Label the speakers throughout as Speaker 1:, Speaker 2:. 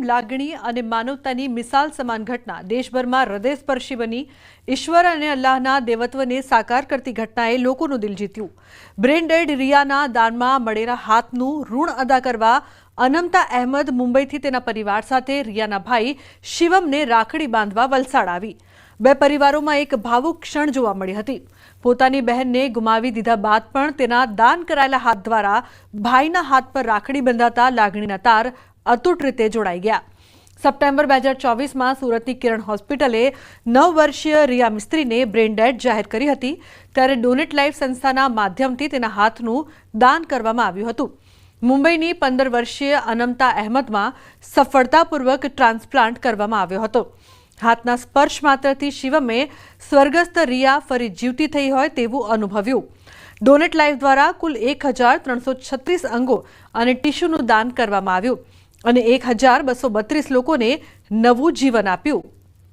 Speaker 1: લાગણી અને માનવતાની મિસાલ સમાન ઘટના દેશભરમાં હૃદયસ્પર્શી બની ઈશ્વર અને અલ્લાહના દેવત્વને સાકાર કરતી ઘટનાએ લોકોનું દિલ જીત્યું। બ્રેન ડેડ રિયાના દાનમાં મળેલા હાથનું ઋણ અદા કરવા અનમતા અહેમદ મુંબઈથી તેના પરિવાર સાથે રિયાના ભાઈ શિવમને રાખડી બાંધવા વલસાડ આવી। બે પરિવારોમાં એક ભાવુક ક્ષણ જોવા મળી હતી। પોતાની બહેનને ગુમાવી દીધા બાદ પણ તેના દાન કરાયેલા હાથ દ્વારા ભાઈના હાથ પર રાખડી બંધાતા લાગણીના તાર અતૂટ રીતે જોડાઈ ગયા। સપ્ટેમ્બર 2024માં સુરતની કિરણ હોસ્પિટલે 9 વર્ષીય રિયા મિસ્ત્રીને બ્રેન ડેડ જાહેર કરી હતી, ત્યારે ડોનેટ લાઈફ સંસ્થાના માધ્યમથી તેના હાથનું દાન કરવામાં આવ્યું હતું। મુંબઈની 15 વર્ષીય અનમતા અહેમદમાં સફળતાપૂર્વક ટ્રાન્સપ્લાન્ટ કરવામાં આવ્યો હતો। હાથના સ્પર્શ માત્રથી શિવમે સ્વર્ગસ્થ રિયા ફરી જીવતી થઈ હોય તેવું અનુભવ્યું। ડોનેટ લાઈફ દ્વારા કુલ 1336 અંગો અને ટીશ્યુનું દાન કરવામાં આવ્યું અને 1232 લોકોને નવું જીવન આપ્યું।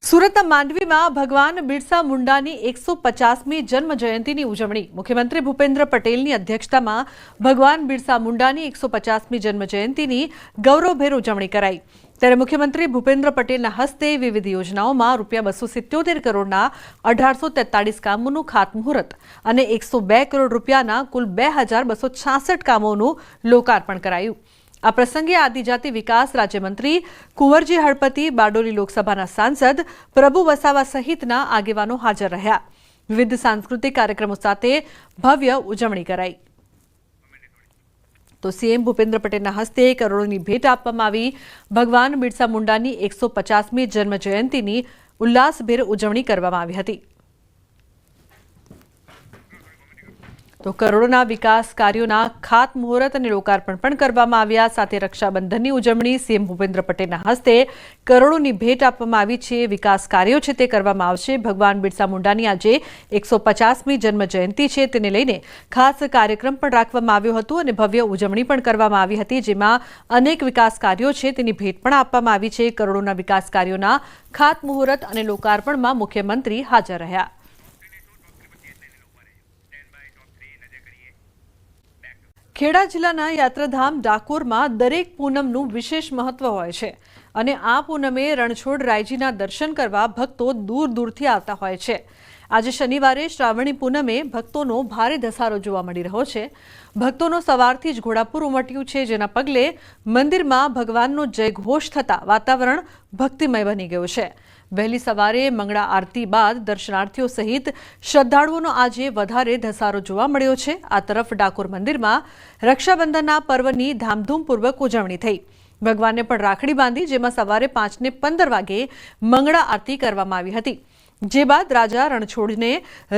Speaker 1: સુરતના માંડવીમાં ભગવાન બિરસા મુંડાની 150મી જન્મ જયંતિની ઉજવણી મુખ્યમંત્રી ભૂપેન્દ્ર પટેલની અધ્યક્ષતામાં ભગવાન બિરસા મુંડાની 150મી જન્મ જયંતિની ગૌરવભેર ઉજવણી કરાઈ। ત્યારે મુખ્યમંત્રી ભૂપેન્દ્ર પટેલના હસ્તે વિવિધ યોજનાઓમાં ₹277 કરોડના 1843 કામોનું ખાતમુહૂર્ત અને 102 કરોડ રૂપિયાના કુલ 2266 કામોનું લોકાર્પણ કરાયું। આ પ્રસંગે આદિજાતિ વિકાસ રાજ્યમંત્રી કુંવરજી હળપતિ, બારડોલી લોકસભાના સાંસદ પ્રભુ વસાવા સહિતના આગેવાનો હાજર રહ્યા। વિવિધ સાંસ્કૃતિક કાર્યક્રમો સાથે ભવ્ય ઉજવણી કરાઈ। તો સીએમ ભૂપેન્દ્ર પટેલના હસ્તે કરોડોની ભેટ આપવામાં આવી। ભગવાન બિરસા મુંડાની 150મી જન્મ જયંતિની ઉલ્લાસભેર ઉજવણી કરવામાં આવી હતી। તો કરોડોના વિકાસ કાર્યોના ખાતમુહૂર્ત અને લોકાર્પણ પણ કરવામાં આવ્યા। સાથે રક્ષાબંધનની ઉજવણી સીએમ ભૂપેન્દ્ર પટેલના હસ્તે કરોડોની ભેટ આપવામાં આવી છે। વિકાસ કાર્યો છે તે કરવામાં આવશે। ભગવાન બિરસા મુંડાની આજે 150મી જન્મ જયંતિ છે, તેને લઈને ખાસ કાર્યક્રમ પણ રાખવામાં આવ્યો હતો અને ભવ્ય ઉજવણી પણ કરવામાં આવી હતી, જેમાં અનેક વિકાસ કાર્યો છે તેની ભેટ પણ આપવામાં આવી છે। કરોડોના વિકાસ કાર્યોના ખાતમુહૂર્ત અને લોકાર્પણમાં મુખ્યમંત્રી હાજર રહ્યા। ખેડા જિલ્લાના યાત્રાધામ ડાકોરમાં દરેક પૂનમનું વિશેષ મહત્વ હોય છે અને આ પૂનમે રણછોડ રાયજીના દર્શન કરવા ભક્તો દૂર દૂરથી આવતા હોય છે। આજે શનિવારે શ્રાવણી પૂનમે ભક્તોનો ભારે ધસારો જોવા મળી રહ્યો છે। ભક્તોનો સવારથી જ ઘોડાપુર ઉમટ્યું છે, જેના પગલે મંદિરમાં ભગવાનનો જયઘોષ થતા વાતાવરણ ભક્તિમય બની ગયું છે। વહેલી સવારે મંગળા આરતી બાદ દર્શનાર્થીઓ સહિત શ્રદ્ધાળુઓનો આજે વધારે ધસારો જોવા મળ્યો છે। આ તરફ ડાકોર મંદિરમાં રક્ષાબંધનના પર્વની ધામધૂમપૂર્વક ઉજવણી થઈ। ભગવાનને પણ રાખડી બાંધી, જેમાં સવારે 5:15 વાગે મંગળા આરતી કરવામાં આવી હતી, જે બાદ રાજા રણછોડને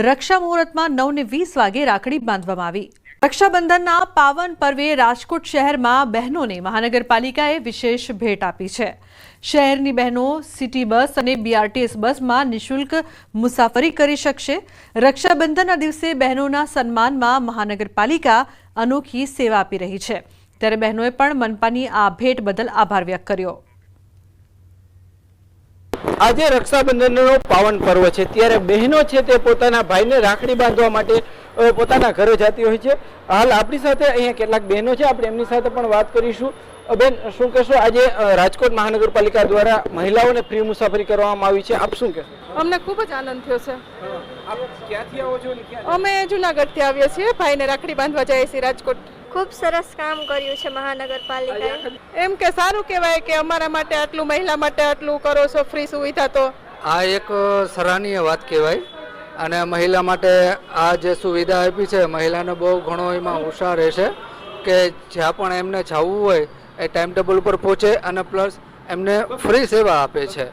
Speaker 1: રક્ષા મુહૂર્તમાં 9:20 વાગે રાખડી બાંધવામાં આવી। રક્ષાબંધનના પાવન પર્વે રાજકોટ શહેરમાં બહેનોને મહાનગરપાલિકાએ વિશેષ ભેટ આપી છે। શહેરની બહેનો સિટી બસ અને બીઆરટીએસ બસમાં નિઃશુલ્ક મુસાફરી કરી શકશે। રક્ષાબંધનના દિવસે બહેનોના સન્માનમાં મહાનગરપાલિકા અનોખી સેવા આપી રહી છે, ત્યારે બહેનોએ પણ મનપાની આ ભેટ બદલ આભાર વ્યક્ત કર્યો।
Speaker 2: આજે રક્ષાબંધનનો પાવન પર્વ છે, ત્યારે બહેનો છે તે પોતાના ભાઈને રાખડી બાંધવા માટે પોતાના ઘરે જતી હોય છે। હાલ આપણી સાથે અહીંયા કેટલાક બહેનો છે, આપણે એમની સાથે પણ વાત કરીશું। બેન, શું કહેશો, આજે રાજકોટ મહાનગરપાલિકા દ્વારા મહિલાઓને ફ્રી મુસાફરી કરવામાં આવી છે, આપ શું કહેશો?
Speaker 3: અમને ખૂબ જ આનંદ થયો છે।
Speaker 2: આપ ક્યાંથી આવો છો?
Speaker 3: અમે જુનાગઢથી આવીએ છીએ, ભાઈને રાખડી બાંધવા જઈએ છીએ રાજકોટ।
Speaker 4: ખૂબ સરસ કામ કર્યું છે મહાનગરપાલિકાએ।
Speaker 3: એમ કે સારું કહેવાય કે અમારા માટે આટલું, મહિલા માટે આટલું કરો છો ફ્રી સુવિધા, તો
Speaker 5: આ એક સરાહનીય વાત કહેવાય અને મહિલા માટે આ જે સુવિધા આપી છે, મહિલાને બહુ ઘણો એમાં ઉત્સાહ રહેશે કે જ્યાં પણ એમને જવું હોય એ ટાઈમ ટેબલ ઉપર પહોંચે અને પ્લસ એમને ફ્રી સેવા આપે છે।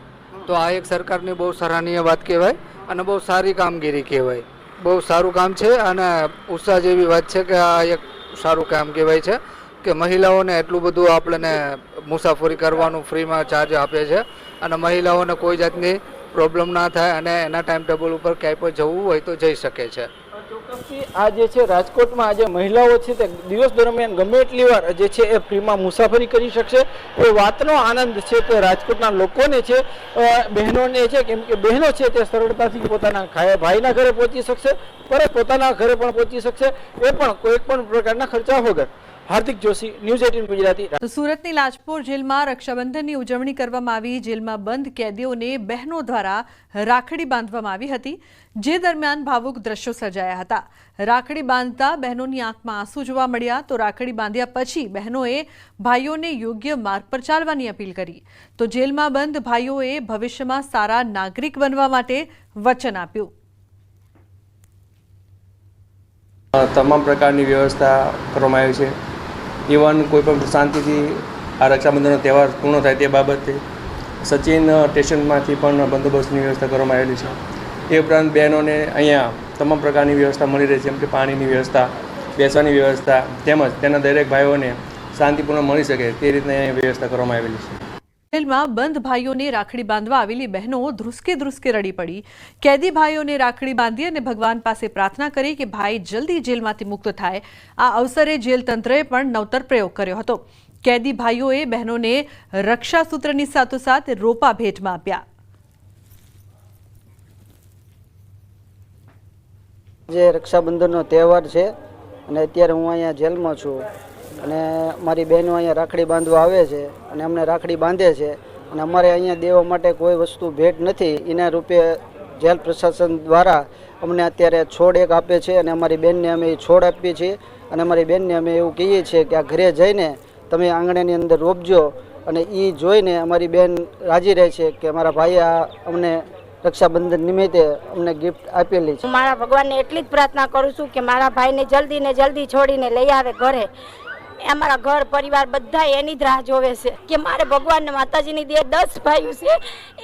Speaker 5: તો આ એક સરકારની બહુ સરાહનીય વાત કહેવાય અને બહુ સારી કામગીરી કહેવાય। બહુ સારું કામ છે અને ઉત્સાહ જેવી વાત છે કે આ એક સારું કામ કહેવાય છે કે મહિલાઓને એટલું બધું આપણને મુસાફરી કરવાનું ફ્રીમાં ચાર્જ આપે છે અને મહિલાઓને કોઈ જાતની પ્રોબ્લેમ ના થાય અને એના ટાઈમ ટેબલ ઉપર ક્યાંય પણ જવું હોય તો જઈ શકે છે।
Speaker 2: ચોક્કસથી આ જે છે રાજકોટમાં આજે મહિલાઓ છે તે દિવસ દરમિયાન ગમે એટલી વાર જે છે એ ફ્રીમાં મુસાફરી કરી શકશે। એ વાતનો આનંદ છે તે રાજકોટના લોકોને છે, બહેનોને છે, કેમ કે બહેનો છે તે સરળતાથી પોતાના ભાઈના ઘરે પહોંચી શકશે, પરત પોતાના ઘરે પણ પહોંચી શકશે, એ પણ કોઈ પણ પ્રકારના ખર્ચા વગર। હાર્દિક જોશી, ન્યૂઝ 18 ગુજરાતી।
Speaker 1: તો સુરતની લાજપોર જેલમાં રક્ષાબંધનની ઉજવણી કરવામાં આવી। જેલમાં બંધ કેદીઓને બહેનો દ્વારા રાખડી બાંધવામાં આવી હતી, જે દરમિયાન ભાવુક દ્રશ્યો સર્જાયા હતા। રાખડી બાંધતા બહેનોની આંખમાં આંસુ જોવા મળ્યા। તો રાખડી બાંધ્યા પછી બહેનોએ ભાઈઓને યોગ્ય માર્ગ પર ચાલવાની અપીલ કરી। તો જેલમાં બંધ ભાઈઓએ ભવિષ્યમાં સારા નાગરિક બનવા માટે વચન આપ્યું।
Speaker 6: તમામ પ્રકારની વ્યવસ્થા કરવામાં આવી છે। ઇવન કોઈપણ શાંતિથી આ રક્ષાબંધનનો તહેવાર પૂર્ણ થાય તે બાબતે સચિન સ્ટેશનમાંથી પણ બંદોબસ્તની વ્યવસ્થા કરવામાં આવેલી છે। એ ઉપરાંત બહેનોને અહીંયા તમામ પ્રકારની વ્યવસ્થા મળી રહી છે, જેમ કે પાણીની વ્યવસ્થા, બેસવાની વ્યવસ્થા, તેમજ તેના દરેક ભાઈઓને શાંતિપૂર્ણ મળી શકે તે રીતના અહીંયા વ્યવસ્થા કરવામાં આવેલી છે।
Speaker 1: જેલમાં બંધ ભાઈઓને રાખડી બાંધવા આવેલી બહેનો ધ્રુસકે ધ્રુસકે રડી પડી। કેદી ભાઈઓને રાખડી બાંધી અને ભગવાન પાસે પ્રાર્થના કરી કે ભાઈ જલ્દી જેલમાંથી મુક્ત થાય। આ અવસરે જેલ તંત્રએ પણ નવતર પ્રયોગ કર્યો હતો। કેદી ભાઈઓએ બહેનોને રક્ષાસૂત્રની સાથોસાથ રોપા ભેટમાં આપ્યા।
Speaker 7: જે રક્ષાબંધનનો તહેવાર છે અને અત્યારે હું અહીંયા જેલમાં છું અને મારી બહેનો અહીંયા રાખડી બાંધવા આવે છે અને અમને રાખડી બાંધે છે અને અમારે અહીંયા દેવા માટે કોઈ વસ્તુ ભેટ નથી। એના રૂપે જેલ પ્રશાસન દ્વારા અમને અત્યારે છોડ એક આપે છે અને અમારી બહેનને અમે એ છોડ આપીએ છીએ અને અમારી બહેનને અમે એવું કહીએ છીએ કે આ ઘરે જઈને તમે આંગણાની અંદર રોપજો અને એ જોઈને અમારી બહેન રાજી રહે છે કે મારા ભાઈએ આ અમને રક્ષાબંધન નિમિત્તે અમને ગિફ્ટ આપેલી છે।
Speaker 8: હું મારા ભગવાનને એટલી જ પ્રાર્થના કરું છું કે મારા ભાઈને જલ્દી ને જલ્દી છોડીને લઈ આવે ઘરે। અમારા ઘર પરિવાર બધા એની જ રાહ જોવે છે કે મારે ભગવાનને માતાજીની દે 10 ભાઈઓ છે,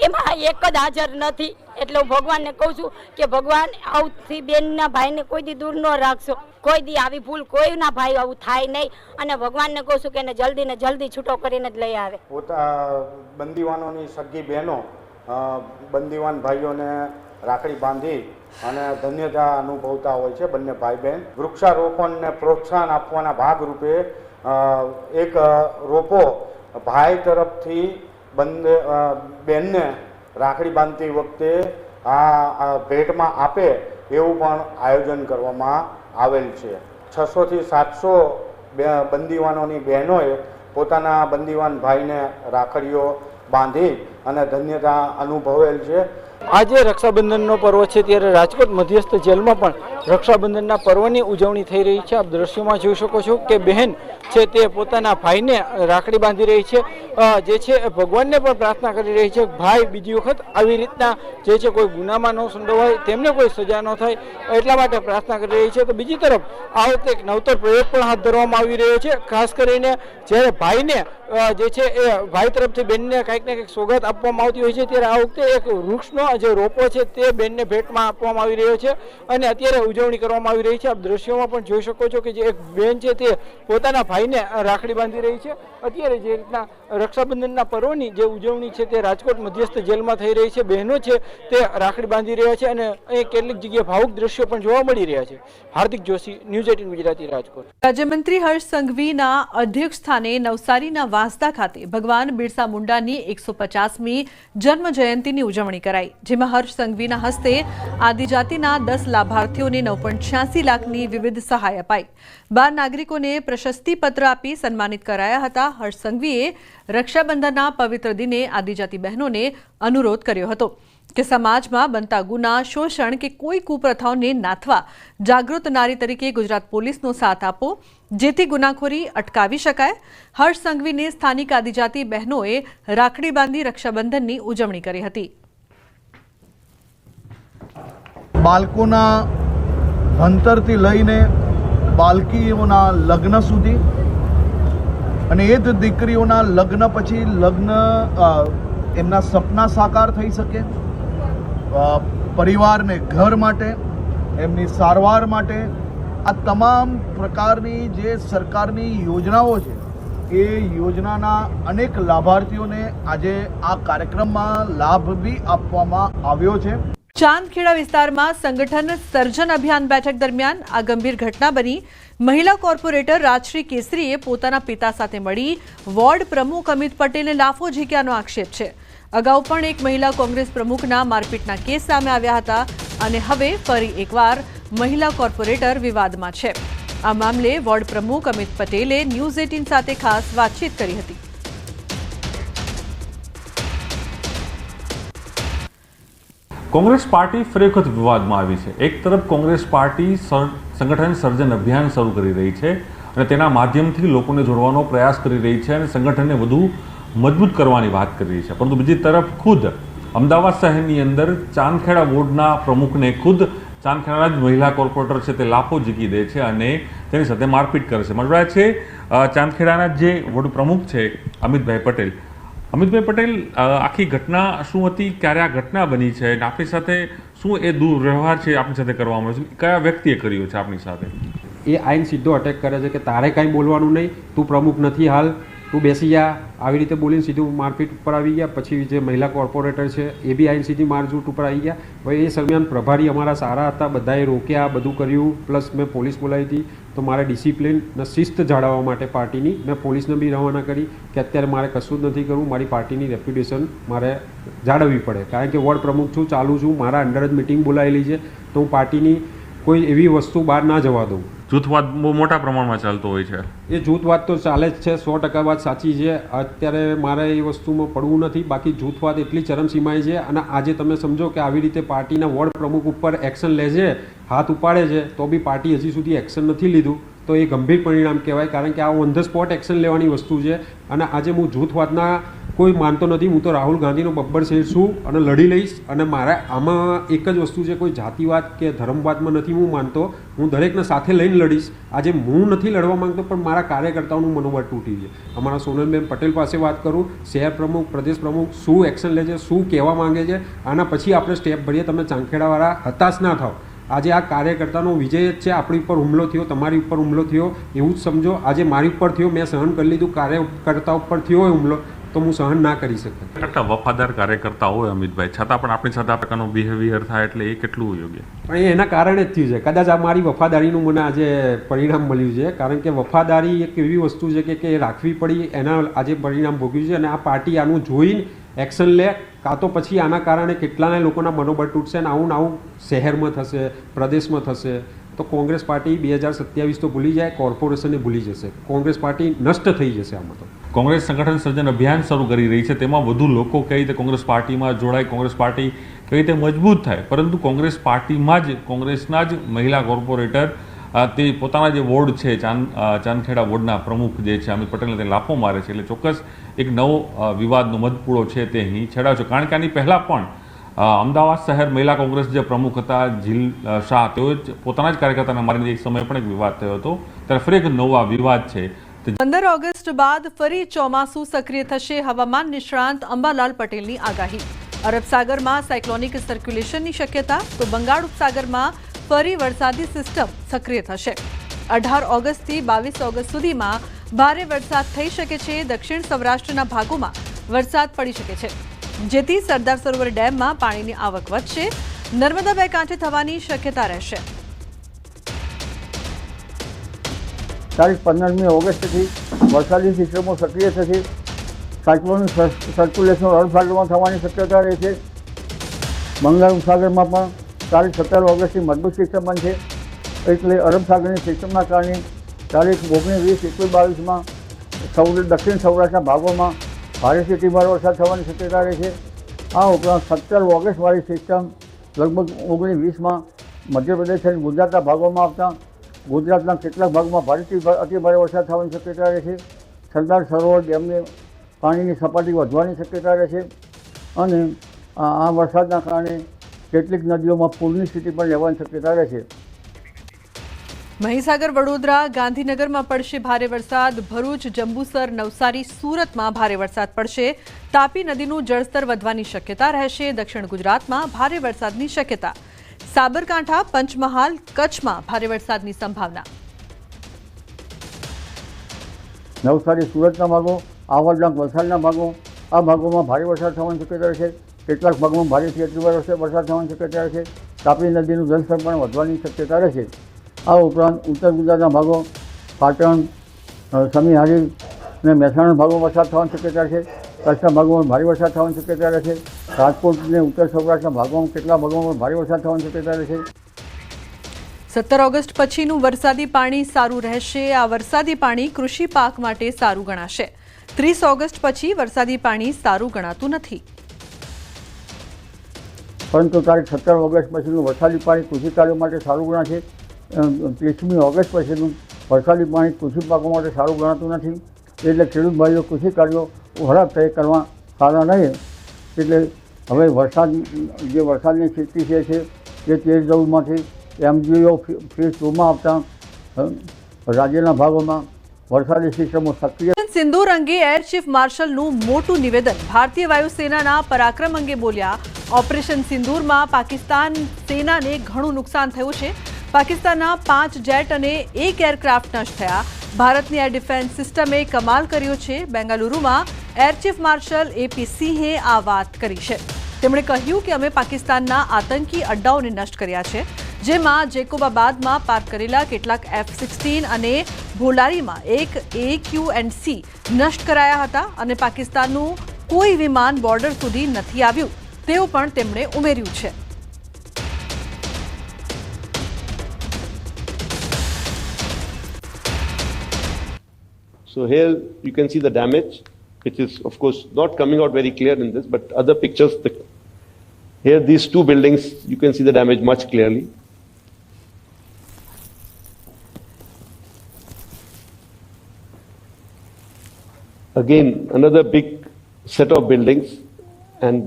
Speaker 8: એમાં એક જ હાજર નથી। એટલે હું ભગવાનને કહું છું કે ભગવાન આવથી બેનના ભાઈને કોઈ દી દૂર ન રાખશો, કોઈ દી આવી ભૂલ કોઈના ભાઈ આવું થાય નહીં। અને ભગવાનને કહું છું કે એને જલ્દી ને જલ્દી છૂટો કરીને જ લઈ આવે।
Speaker 9: બંદીવાનોની સગી બહેનો બંદીવાન ભાઈઓને રાખડી બાંધી અને ધન્યતા અનુભવતા હોય છે બંને ભાઈ બહેન। વૃક્ષારોપણને પ્રોત્સાહન આપવાના ભાગરૂપે એક રોપો ભાઈ તરફથી બહેનને રાખડી બાંધતી વખતે આ ભેટમાં આપે એવું પણ આયોજન કરવામાં આવેલ છે। 600 થી 700 બંદીવાનોની બહેનોએ પોતાના બંદીવાન ભાઈને રાખડીઓ બાંધી અને ધન્યતા અનુભવેલ છે।
Speaker 2: આજે રક્ષાબંધનનો પર્વ છે ત્યારે રાજકોટ મધ્યસ્થ જેલમાં પણ રક્ષાબંધનના પર્વની ઉજવણી થઈ રહી છે। આપ દ્રશ્યોમાં જોઈ શકો છો કે બહેન છે તે પોતાના ભાઈને રાખડી બાંધી રહી છે, જે છે ભગવાનને પણ પ્રાર્થના કરી રહી છે ભાઈ બીજી વખત આવી રીતના જે છે કોઈ ગુનામાં ન સંડોવાય, તેમને કોઈ સજા ન થાય એટલા માટે પ્રાર્થના કરી રહી છે। તો બીજી તરફ આ વખતે એક નવતર પ્રયોગ પણ હાથ ધરવામાં આવી રહ્યો છે। ખાસ કરીને જ્યારે ભાઈને જે છે એ ભાઈ તરફથી બેનને કંઈક ને કંઈક સોગાદ આપવામાં આવતી હોય છે, ત્યારે આ વખતે એક વૃક્ષનો જે રોપો છે તે બેનને ભેટમાં આપવામાં આવી રહ્યો છે અને અત્યારે ઉજવણી કરવામાં આવી રહી છે। આપ દ્રશ્યોમાં પણ જોઈ શકો છો કે જે એક બેન છે તે પોતાના ભાઈને રાખડી બાંધી રહી છે। અત્યારે જે રીતના રક્ષાબંધનના પર્વની જે ઉજવણી છે તે રાજકોટ મધ્યસ્થ જેલમાં થઈ રહી છે। બહેનો છે તે રાખડી બાંધી રહ્યા છે અને અહીં કેટલીક જગ્યાએ ભાવુક દ્રશ્યો પણ જોવા મળી રહ્યા છે। હાર્દિક જોશી, ન્યૂઝ 18 ગુજરાતી, રાજકોટ।
Speaker 1: રાજ્યમંત્રી હર્ષ સંઘવીના અધ્યક્ષ સ્થાને નવસારીના વાંસદા ખાતે ભગવાન બિરસા મુંડાની 150મી જન્મ જયંતિની ઉજવણી કરાઈ, જેમાં હર્ષ સંઘવીના હસ્તે આદિજાતિના 10 લાભાર્થીઓને 9.86 લાખની વિવિધ સહાય અપાઈ। 12 નાગરિકોને પ્રશસ્તિપત્ર આપી સન્માનિત કરાયા હતા। હર્ષ સંઘવીએ રક્ષાબંધનના પવિત્ર દિને આદિજાતિ બહેનોને અનુરોધ કર્યો હતો કે સમાજમાં બનતા ગુના, શોષણ કે કોઈ કુપ્રથાઓને નાથવા જાગૃત નારી તરીકે ગુજરાત પોલીસનો સાથ આપો, જેથી ગુનાખોરી અટકાવી શકાય। હર્ષ સંઘવીને સ્થાનિક આદિજાતિ બહેનોએ રાખડી બાંધી રક્ષાબંધનની ઉજવણી કરી હતી।
Speaker 10: બાળકોના ભણતરથી લઈને બાળકીઓના લગ્ન સુધી અને એ જ દીકરીઓના લગ્ન પછી એમના સપના સાકાર થઈ શકે, પરિવારને ઘર માટે, એમની સારવાર માટે આ તમામ પ્રકારની જે સરકારની યોજનાઓ છે એ યોજનાના અનેક લાભાર્થીઓને આજે આ કાર્યક્રમમાં લાભ બી આપવામાં આવ્યો છે।
Speaker 1: ચાંદખેડા વિસ્તારમાં સંગઠન સર્જન અભિયાન બેઠક દરમિયાન આ ગંભીર ઘટના બની। મહિલા કોર્પોરેટર રાજશ્રી કેસરીએ પોતાના પિતા સાથે મળી વોર્ડ પ્રમુખ અમિત પટેલને લાફો ઝીક્યાનો આક્ષેપ છે। અગાઉ પણ એક મહિલા કોંગ્રેસ પ્રમુખના મારપીટના કેસ સામે આવ્યા હતા અને હવે ફરી એકવાર મહિલા કોર્પોરેટર વિવાદમાં છે। આ મામલે વોર્ડ પ્રમુખ અમિત પટેલે ન્યૂઝ 18 સાથે ખાસ વાતચીત કરી હતી.
Speaker 11: કોંગ્રેસ પાર્ટી ફરી વખત વિવાદમાં આવી છે. એક તરફ કોંગ્રેસ પાર્ટી સંગઠન સર્જન અભિયાન શરૂ કરી રહી છે અને તેના માધ્યમથી લોકોને જોડવાનો પ્રયાસ કરી રહી છે અને સંગઠનને વધુ મજબૂત કરવાની વાત કરી રહી છે. પરંતુ બીજી તરફ ખુદ અમદાવાદ શહેરની અંદર ચાંદખેડા વોર્ડના પ્રમુખને ખુદ ચાંદખેડાના જ મહિલા કોર્પોરેટર છે તે લાફો ઝીકી દે છે અને તેની સાથે મારપીટ કરે છે. મળી રહ્યા છે ચાંદખેડાના જે વોર્ડ પ્રમુખ છે અમિતભાઈ પટેલ. અમિતભાઈ પટેલ, આખી ઘટના શું હતી, ક્યારે આ ઘટના બની છે અને આપણી સાથે શું એ દુર્વ્યવહાર છે આપણી સાથે કરવામાં આવ્યો છે, કયા વ્યક્તિએ કર્યો છે આપણી સાથે?
Speaker 12: એ આઈન સીધો અટેક કરે છે કે તારે કાંઈ બોલવાનું નહીં, તું પ્રમુખ નથી હાલ, તું બેસી જા, આવી રીતે બોલીને સીધું મારપીટ ઉપર આવી ગયા. પછી જે મહિલા કોર્પોરેટર છે એ બી આઈન સીધી મારઝૂટ ઉપર આવી ગયા. હવે એ દરમિયાન પ્રભારી અમારા સારા હતા, બધાએ રોક્યા, બધું કર્યું, પ્લસ મેં પોલીસ બોલાવી હતી. તો મારે ડિસિપ્લિન અને શિસ્ત જાળવવા માટે પાર્ટીની મેં પોલીસને બી રવાના કરી કે અત્યારે મારે કશું જ નથી કરવું, મારી પાર્ટીની રેપ્યુટેશન મારે જાળવવી પડે. કારણ કે વોર્ડ પ્રમુખ છું, ચાલુ છું, મારા અંડર જ મિટિંગ બોલાવેલી છે, તો હું પાર્ટીની કોઈ એવી વસ્તુ બહાર ના જવા દઉં.
Speaker 11: જૂથવાદ બહુ મોટા પ્રમાણમાં ચાલતો હોય છે.
Speaker 12: એ જૂથવાદ તો ચાલે જ છે, 100% વાત સાચી છે. અત્યારે મારે એ વસ્તુમાં પડવું નથી. બાકી જૂથવાદ એટલી ચરમસીમાએ છે અને આજે તમે સમજો કે આવી રીતે પાર્ટીના વોર્ડ પ્રમુખ ઉપર એક્શન લે છે, હાથ ઉપાડે છે, તો બી પાર્ટી હજી સુધી એક્શન નથી લીધું, તો એ ગંભીર પરિણામ કહેવાય. કારણ કે આ ઓન ધ સ્પોટ એક્શન લેવાની વસ્તુ છે. અને આજે હું જૂથવાદના કોઈ માનતો નથી. હું તો રાહુલ ગાંધીનો બબ્બર શેર છું અને લડી લઈશ. અને મારે આમાં એક જ વસ્તુ છે, કોઈ જાતિવાદ કે ધર્મવાદમાં નથી હું માનતો. હું દરેકને સાથે લઈને લડીશ. આજે હું નથી લડવા માંગતો, પણ મારા કાર્યકર્તાઓનું મનોબળ તૂટી છે. અમારા સોનલબેન પટેલ પાસે વાત કરું, શહેર પ્રમુખ, પ્રદેશ પ્રમુખ શું એક્શન લે છે, શું કહેવા માંગે છે, આના પછી આપણે સ્ટેપ ભરીએ. તમે ચાંદખેડાવાળા હતાશ ના થાવ. આજે આ કાર્યકર્તાનો વિજય જ છે. આપણી ઉપર હુમલો થયો, તમારી ઉપર હુમલો થયો, એવું જ સમજો. આજે મારી ઉપર થયો, મેં સહન કરી લીધું. કાર્યકર્તા ઉપર થયો હોય હુમલો, તો હું સહન ના કરી શકું.
Speaker 11: આટલા વફાદાર કાર્યકર્તા હોય અમિતભાઈ, છતાં પણ આપણી સાથે આ પ્રકારનો બિહેવિયર થાય એટલે એ કેટલું યોગ્ય?
Speaker 12: પણ એ એના કારણે જ થયું છે. કદાચ આ મારી વફાદારીનું મને આજે પરિણામ મળ્યું છે. કારણ કે વફાદારી એક એવી વસ્તુ છે કે રાખવી પડી, એના આજે પરિણામ ભોગ્યું છે. અને આ પાર્ટી આનું જોઈને એક્શન લે, કાં તો પછી આના કારણે કેટલાના લોકોના મનોબળ તૂટશે અને આવું શહેરમાં થશે, પ્રદેશમાં થશે. તો કોંગ્રેસ પાર્ટી 2027 તો ભૂલી જાય, કોર્પોરેશનને ભૂલી જશે. કોંગ્રેસ પાર્ટી નષ્ટ થઈ જશે આમાં. તો
Speaker 11: કોંગ્રેસ સંગઠન સર્જન અભિયાન શરૂ કરી રહી છે, તેમાં વધુ લોકો કઈ રીતે કોંગ્રેસ પાર્ટીમાં જોડાય, કોંગ્રેસ પાર્ટી કઈ રીતે મજબૂત થાય. પરંતુ કોંગ્રેસ પાર્ટીમાં જ કોંગ્રેસના જ મહિલા કોર્પોરેટર તે પોતાના જે વોર્ડ છે ચાંદખેડા વોર્ડના પ્રમુખ જે છે અમિત પટેલને તે લાફો મારે છે. એટલે ચોક્કસ એક નવો વિવાદનો મધપૂળો છે તે અહીં છેડાયો છે. કારણ કે આની પહેલાં પણ અમદાવાદ શહેર મહિલા કોંગ્રેસ જે પ્રમુખ હતા જીલ શાહ, તેઓ પોતાના જ કાર્યકર્તાને મારીને એક સમય પણ એક વિવાદ થયો હતો. ત્યારે ફરી એક નવો વિવાદ છે.
Speaker 1: 15 ઓગસ્ટ બાદ ફરી ચોમાસું સક્રિય થશે. હવામાન નિષ્ણાંત અંબાલાલ પટેલની આગાહી. અરબ સાગરમાં સાયક્લોનિક સર્ક્યુલેશનની શક્યતા, તો બંગાળ ઉપસાગરમાં ફરી વરસાદી સિસ્ટમ સક્રિય થશે. 18 ઓગસ્ટથી 22 ઓગસ્ટ સુધીમાં ભારે વરસાદ થઈ શકે છે. દક્ષિણ સૌરાષ્ટ્રના ભાગોમાં વરસાદ પડી શકે છે, જેથી સરદાર સરોવર ડેમમાં પાણીની આવક વધશે. નર્મદા બે કાંઠે થવાની શક્યતા રહેશે.
Speaker 7: તારીખ 15મી ઓગસ્ટથી વરસાદી સિસ્ટમો સક્રિય થશે. સાયક્લોનિક સર્ક્યુલેશન અરબ સાગરમાં થવાની શક્યતા રહે છે. બંગાળ ઉપસાગરમાં પણ તારીખ 17 ઓગસ્ટથી મજબૂત સિસ્ટમ બનશે. એટલે અરબ સાગરની સિસ્ટમના કારણે તારીખ 19, 20, 21, 22માં દક્ષિણ સૌરાષ્ટ્રના ભાગોમાં ભારેથી અતિભારે વરસાદ થવાની શક્યતા રહે છે. આ ઉપરાંત 17 ઓગસ્ટવાળી સિસ્ટમ લગભગ 19, 20માં મધ્યપ્રદેશ અને ગુજરાતના ભાગોમાં આવતા ગુજરાતના કેટલાક ભાગમાં ભારેથી અતિભારે વરસાદ થવાની શક્યતા રહે છે. સરદાર સરોવર ડેમની પાણીની સપાટી વધવાની શક્યતા રહે છે. અને આ વરસાદના કારણે કેટલીક નદીઓમાં પૂરની સ્થિતિ પણ રહેવાની શક્યતા રહે છે.
Speaker 1: મહીસાગર, વડોદરા, ગાંધીનગરમાં પડશે ભારે વરસાદ. ભરૂચ, જંબુસર, નવસારી, સુરતમાં ભારે વરસાદ પડશે. તાપી નદીનું જળસ્તર વધવાની શક્યતા રહેશે. દક્ષિણ ગુજરાતમાં ભારે વરસાદની શક્યતા. સાબરકાંઠા, પંચમહાલ, કચ્છમાં ભારે વરસાદની સંભાવના.
Speaker 7: નવસારી, સુરતના ભાગો, આવડના વલસાડના ભાગો, આ ભાગોમાં ભારે વરસાદ થવાની શક્યતા રહેશે. કેટલાક ભાગમાં ભારેથી અતિભારે વરસાદ થવાની શક્યતા રહેશે. તાપી નદીનું જળસ્તર પણ વધવાની શક્યતા રહેશે. આ ઉપરાંત ઉત્તર ગુજરાતના ભાગો, પાટણ, સમીહારી અને મહેસાણા ભાગોમાં વરસાદ થવાની શક્યતા છે. કચ્છના ભાગોમાં ભારે વરસાદ થવાની શક્યતા રહેશે. રાજકોટ અને ઉત્તર સૌરાષ્ટ્રના ભાગોમાં કેટલાક ભાગોમાં ભારે વરસાદ થવાની શક્યતા રહેશે.
Speaker 1: 17 ઓગસ્ટ પછીનું વરસાદી પાણી સારું રહેશે. આ વરસાદી પાણી કૃષિ પાક માટે સારું ગણાશે. 30 ઓગસ્ટ પછી વરસાદી પાણી સારું ગણાતું નથી.
Speaker 13: પરંતુ તારીખ 17 ઓગસ્ટ પછીનું વરસાદી પાણી કૃષિ કાર્યો માટે સારું ગણાશે. 30મી ઓગસ્ટ પછીનું વરસાદી પાણી કૃષિ પાકો માટે સારું ગણાતું નથી. એટલે ખેડૂત ભાઈઓ કૃષિ કાર્યો ખરાબ તય કરવા સારા નહીં. એટલે હવે જે વરસાદની સ્થિતિ છે એ 13-14માંથી MGO ફેઝ 2માં આવતા રાજ્યના ભાગોમાં વરસાદી સિસ્ટમો સક્રિય.
Speaker 1: સિંદૂર અંગે એર ચીફ માર્શલનું મોટું નિવેદન. ભારતીય વાયુસેનાના પરાક્રમ અંગે બોલ્યા. ઓપરેશન સિંદૂરમાં પાકિસ્તાન સેનાને ઘણું નુકસાન થયું છે. પાકિસ્તાનના 5 જેટ અને 1 એરક્રાફ્ટ નષ્ટ થયા. ભારતની એર ડિફેન્સ સિસ્ટમે કમાલ કર્યો છે. બેંગાલુરુમાં એર ચીફ માર્શલ AP સિંહે આ વાત કરી છે. તેમણે કહ્યું કે અમે પાકિસ્તાનના આતંકી અડ્ડાઓને નષ્ટ કર્યા છે, જેમાં જેકોબાબાદમાં પાર્ક કરેલા કેટલાક F-16 અને ભોલારીમાં એક AQNC નષ્ટ કરાયા હતા અને પાકિસ્તાનનું કોઈ વિમાન બોર્ડર સુધી નથી આવ્યું તેવું પણ તેમણે ઉમેર્યું છે.
Speaker 14: So here you can see the damage, which is of course not coming out very clear in this, but other pictures, here these two buildings, you can see the damage much clearly. Again, another big set of buildings, and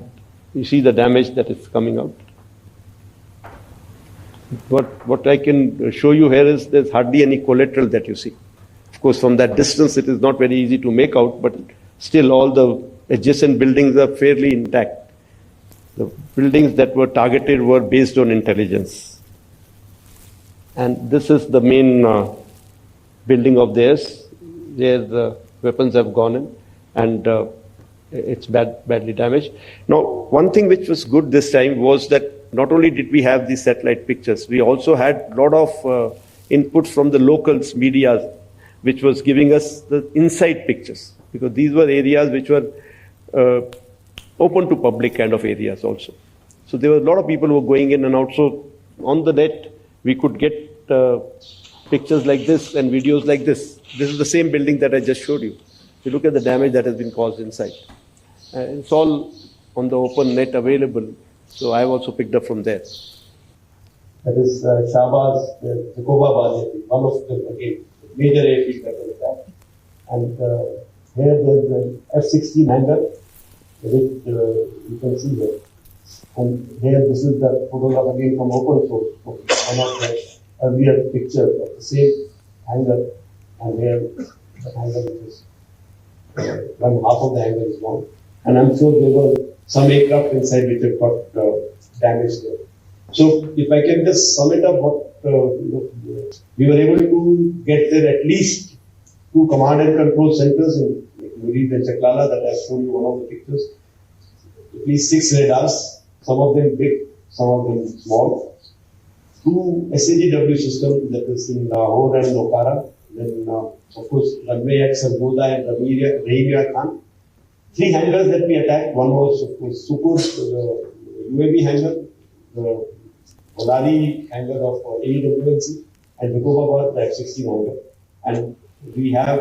Speaker 14: you see the damage that is coming out. What I can show you here is there's hardly any collateral that you see. Of course, from that distance, it is not very easy to make out, but still all the adjacent buildings are fairly intact. The buildings that were targeted were based on intelligence. And this is the main building of theirs, where the weapons have gone in, and it's badly damaged. Now, one thing which was good this time was that not only did we have these satellite pictures, we also had a lot of input from the locals, media, which was giving us the inside pictures, because these were areas which were open to public kind of areas also. So there were a lot of people who were going in and out. So on the net, we could get pictures like this and videos like this. This is the same building that I just showed you. You look at the damage that has been caused inside. It's all on the open net available. So I have also picked up from there.
Speaker 15: That is Shahbaz, Jacobabad, one of the major airfields that was attacked. And here there's the F-16 hangar, which you can see here. And here this is the photograph again from open source, one of the earlier pictures of the same hangar. And here the hangar is one half of the hangar is gone. And I'm sure there were some aircraft inside which have got damaged there. So if I can just sum it up, what we were able to get there at least 2 command and control centers in Murid and Chaklala that I've shown you one of the pictures. At least 6 radars, some of them big, some of them small. 2 SAGW systems, that is in Lahore and Okara. Then of course runway at Sargoda and Rahimia Khan. 3 hangars that we attacked. One was of course Sukur, the UAV hangar, the Bolari hangar of AWNC, and Jacobabad, the F-16 hangar. And we have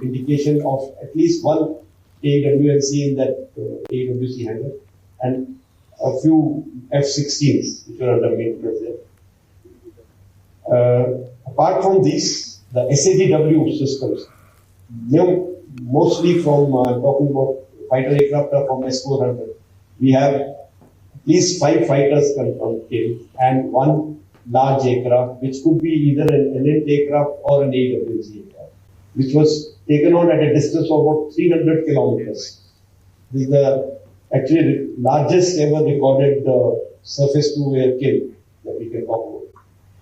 Speaker 15: indication of at least 1 AWNC in that AWC hangar, and a few F-16s which are under maintenance there. Apart from these, the SAGW systems, mostly from talking about fighter aircraft from S-400, we have at least 5 fighters confirmed killed and 1 large aircraft, which could be either an LNT aircraft or an AWC aircraft, which was taken on at a distance of about 300 kilometers. This is the actually largest ever recorded surface to air kill that we can talk about.